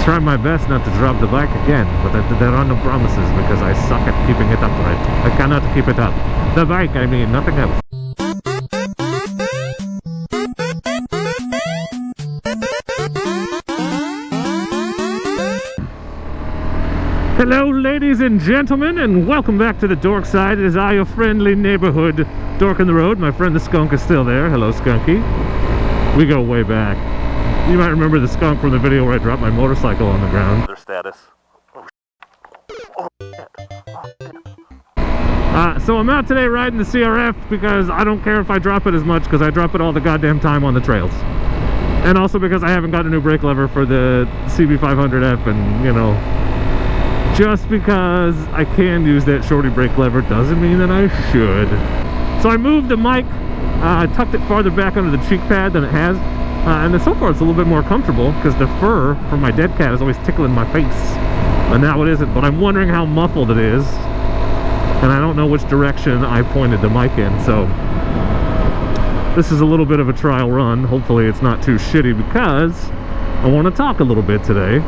Try my best not to drop the bike again, but there are no promises because I suck at keeping it upright. I cannot keep it up. The bike, I mean, nothing else. Hello ladies and gentlemen, and welcome back to the Dork side. It is I, your friendly neighborhood Dork on the road. My friend the skunk is still there. Hello Skunky. We go way back. You might remember the skunk from the video where I dropped my motorcycle on the ground. Their status. Oh, shit. So I'm out today riding the CRF because I don't care if I drop it as much because I drop it all the goddamn time on the trails. And also because I haven't got a new brake lever for the CB500F, and you know, just because I can use that shorty brake lever doesn't mean that I should. So I moved the mic, I tucked it farther back under the cheek pad than it has. And so far it's a little bit more comfortable because the fur from my dead cat is always tickling my face. And now it isn't, but I'm wondering how muffled it is. And I don't know which direction I pointed the mic in, so this is a little bit of a trial run. Hopefully it's not too shitty because I want to talk a little bit today.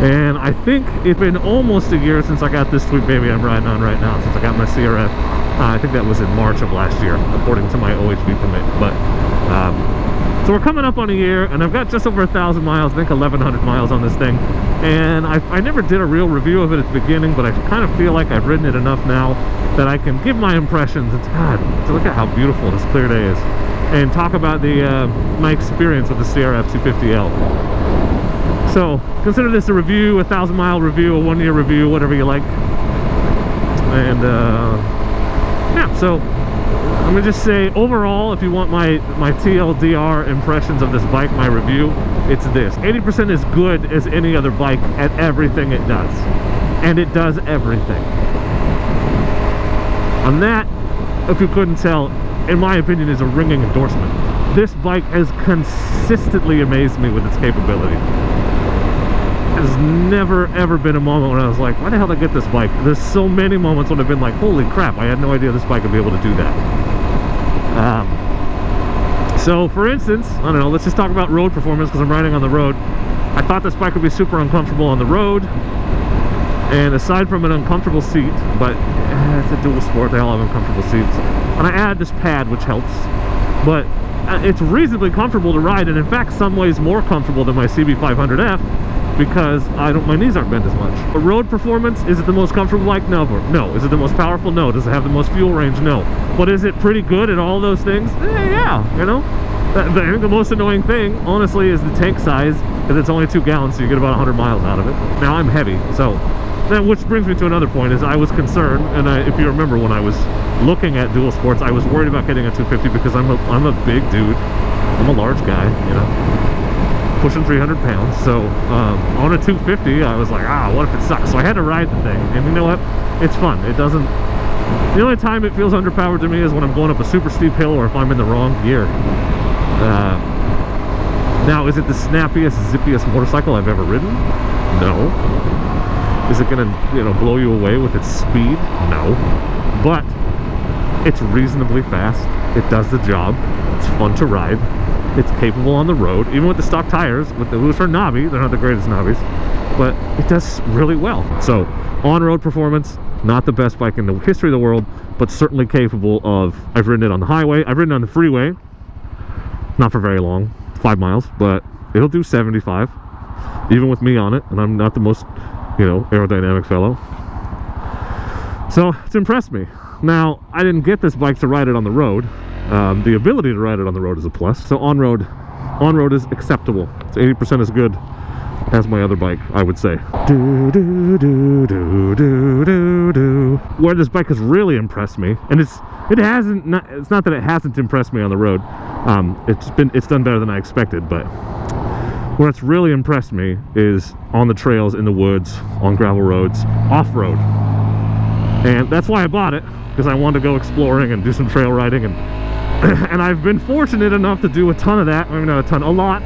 And I think it's been almost a year since I got this sweet baby I'm riding on right now, since I got my CRF. I think that was in March of last year, according to my OHV permit. But so we're coming up on a year, and I've got just over 1,000 miles, I think 1,100 miles on this thing. And I never did a real review of it at the beginning, but I kind of feel like I've ridden it enough now that I can give my impressions. It's, God, to look at how beautiful this clear day is, and talk about the my experience with the CRF250L. So consider this a review, a 1,000-mile review, a 1-year review, whatever you like. And yeah, so I'm gonna just say overall, if you want my TLDR impressions of this bike, my review, it's this: 80% as good as any other bike at everything it does, and it does everything. On that, if you couldn't tell, in my opinion, is a ringing endorsement. This bike has consistently amazed me with its capability. There's never ever been a moment when I was like, why the hell did I get this bike? There's so many moments when I've been like, holy crap, I had no idea this bike would be able to do that. So for instance, I don't know, let's just talk about road performance because I'm riding on the road. I thought this bike would be super uncomfortable on the road, and aside from an uncomfortable seat, but it's a dual sport, they all have uncomfortable seats, and I add this pad which helps, but it's reasonably comfortable to ride, and in fact some ways more comfortable than my CB500F because my knees aren't bent as much. But road performance, is it the most comfortable bike? No. Is it the most powerful? No. Does it have the most fuel range? No. But is it pretty good at all those things? Yeah, you know. I think the most annoying thing, honestly, is the tank size, because it's only 2 gallons, so you get about 100 miles out of it. Now, I'm heavy, so then, which brings me to another point, is I was concerned, and if you remember when I was looking at dual sports, I was worried about getting a 250 because I'm a big dude. I'm a large guy, you know, pushing 300 pounds. So on a 250, I was like, what if it sucks? So I had to ride the thing, and you know what? It's fun. It doesn't. The only time it feels underpowered to me is when I'm going up a super steep hill or if I'm in the wrong gear. Now, is it the snappiest, zippiest motorcycle I've ever ridden? No. Is it gonna, you know, blow you away with its speed? No. But it's reasonably fast. It does the job. It's fun to ride. It's capable on the road, even with the stock tires, which are knobby. They're not the greatest knobbies, but it does really well. So on-road performance, not the best bike in the history of the world, but certainly capable of. I've ridden it on the highway, I've ridden it on the freeway, not for very long, 5 miles, but it'll do 75 even with me on it, and I'm not the most, you know, aerodynamic fellow. So it's impressed me. Now, I didn't get this bike to ride it on the road. The ability to ride it on the road is a plus. So on-road is acceptable. It's 80% as good as my other bike, I would say. Where this bike has really impressed me, and it's not that it hasn't impressed me on the road. It's done better than I expected, but where it's really impressed me is on the trails, in the woods, on gravel roads, off-road. And that's why I bought it, because I wanted to go exploring and do some trail riding, and I've been fortunate enough to do a ton of that. I mean, not a ton, a lot.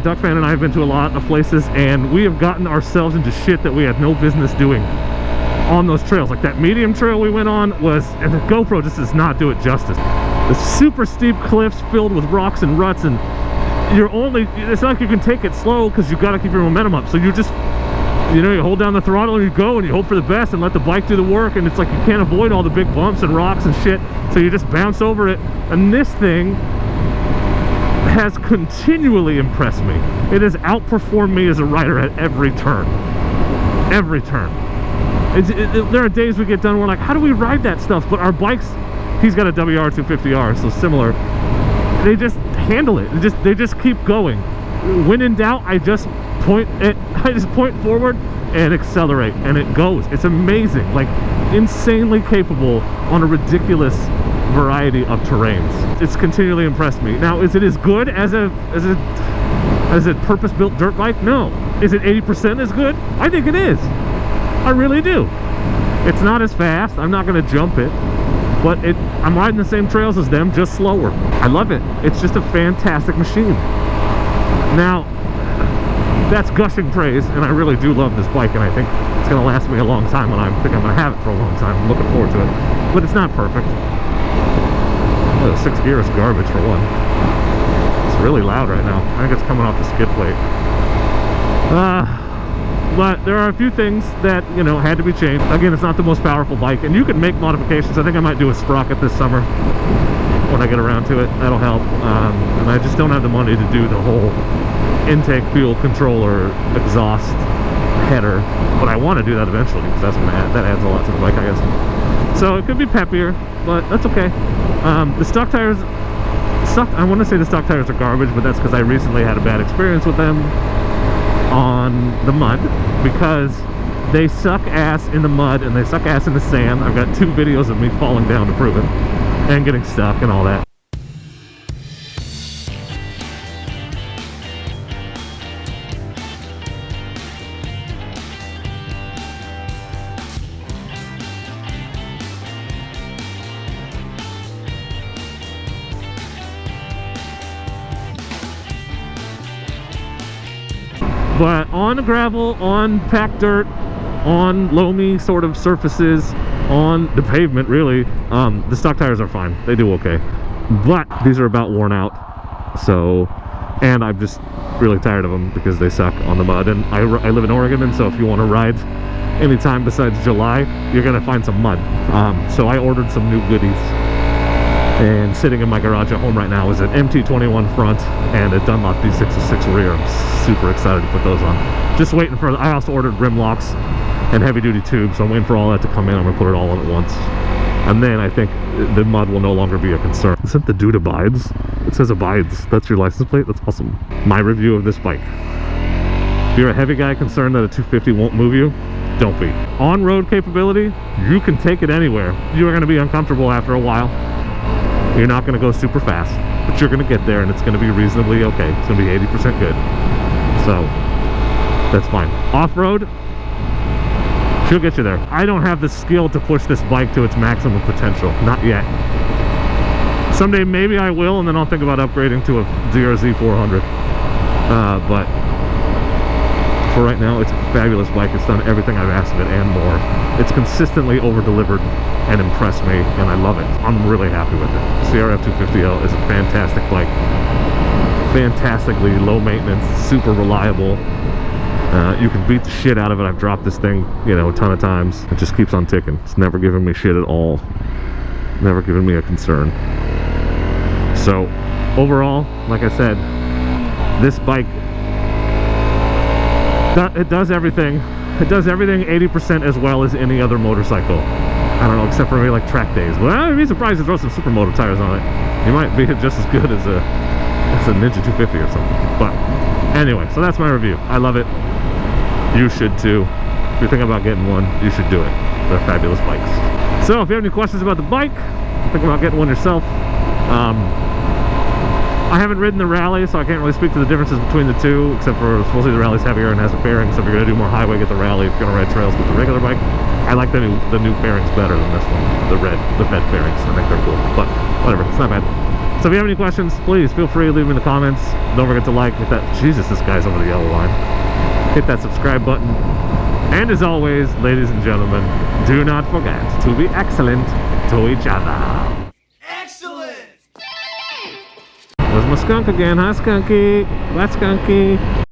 Duck Fan and I have been to a lot of places, and we have gotten ourselves into shit that we had no business doing on those trails. Like that medium trail we went on and the GoPro just does not do it justice. The super steep cliffs filled with rocks and ruts, and it's not like you can take it slow because you got to keep your momentum up. So you just, you know, you hold down the throttle and you go and you hope for the best and let the bike do the work. And it's like you can't avoid all the big bumps and rocks and shit. So you just bounce over it. And this thing has continually impressed me. It has outperformed me as a rider at every turn. Every turn. There are days we get done, we're like, how do we ride that stuff? But our bikes, he's got a WR250R, so similar. They just handle it. They just keep going. When in doubt, I just point forward and accelerate, and it goes. It's amazing, like insanely capable on a ridiculous variety of terrains. It's continually impressed me. Now, is it as good as a purpose-built dirt bike? No. Is it 80% as good? I think it is. I really do. It's not as fast. I'm not going to jump it, but I'm riding the same trails as them, just slower. I love it. It's just a fantastic machine. Now, that's gushing praise, and I really do love this bike, and I think it's going to last me a long time, and I think I'm going to have it for a long time. I'm looking forward to it, but it's not perfect. Oh, the 6 gear is garbage for one. It's really loud right now. I think it's coming off the skid plate. But there are a few things that, you know, had to be changed. Again, it's not the most powerful bike, and you can make modifications. I think I might do a sprocket this summer when I get around to it. That'll help. And I just don't have the money to do the whole intake, fuel, controller, exhaust, header. But I want to do that eventually, because that adds a lot to the bike, I guess. So it could be peppier, but that's okay. The stock tires, I want to say the stock tires are garbage, but that's because I recently had a bad experience with them on the mud, because they suck ass in the mud and they suck ass in the sand. I've got 2 videos of me falling down to prove it and getting stuck and all that. But on the gravel, on packed dirt, on loamy sort of surfaces, on the pavement really, the stock tires are fine. They do okay. But these are about worn out. So, and I'm just really tired of them because they suck on the mud. And I live in Oregon, and so if you want to ride anytime besides July, you're going to find some mud. So I ordered some new goodies. And sitting in my garage at home right now is an MT21 front and a Dunlop D606 rear. I'm super excited to put those on. Just waiting for, I also ordered rim locks and heavy duty tubes, so I'm waiting for all that to come in. I'm gonna put it all on at once. And then I think the mud will no longer be a concern. Isn't the dude abides? It says abides. That's your license plate? That's awesome. My review of this bike. If you're a heavy guy concerned that a 250 won't move you, don't be. On-road capability, you can take it anywhere. You are gonna be uncomfortable after a while. You're not going to go super fast, but you're going to get there, and it's going to be reasonably okay. It's going to be 80% good. So, that's fine. Off-road, she'll get you there. I don't have the skill to push this bike to its maximum potential. Not yet. Someday, maybe I will, and then I'll think about upgrading to a ZRZ 400. But for right now, it's a fabulous bike. It's done everything I've asked of it and more. It's consistently over-delivered and impressed me, and I love it. I'm really happy with it. CRF250L is a fantastic bike. Fantastically low maintenance, super reliable. You can beat the shit out of it. I've dropped this thing, you know, a ton of times. It just keeps on ticking. It's never given me shit at all. Never given me a concern. So, overall, like I said, this bike, it does everything. It does everything 80% as well as any other motorcycle. I don't know, except for maybe like track days. Well, I'd be surprised to throw some supermoto tires on it. You might be just as good as a Ninja 250 or something. But anyway, so that's my review. I love it. You should too. If you're thinking about getting one, you should do it. They're fabulous bikes. So if you have any questions about the bike, think about getting one yourself. I haven't ridden the rally, so I can't really speak to the differences between the two, except for supposedly the rally's heavier and has a fairing. So if you're going to do more highway, get the rally. If you're going to ride trails, get the regular bike. I like the new fairings better than this one. The red fairings. I think they're cool. But whatever, it's not bad. So if you have any questions, please feel free to leave them in the comments. Don't forget to like, hit that. Jesus, this guy's over the yellow line. Hit that subscribe button. And as always, ladies and gentlemen, do not forget to be excellent to each other. Excellent! Was my skunk again. Hi, Skunky. Bye, Skunky.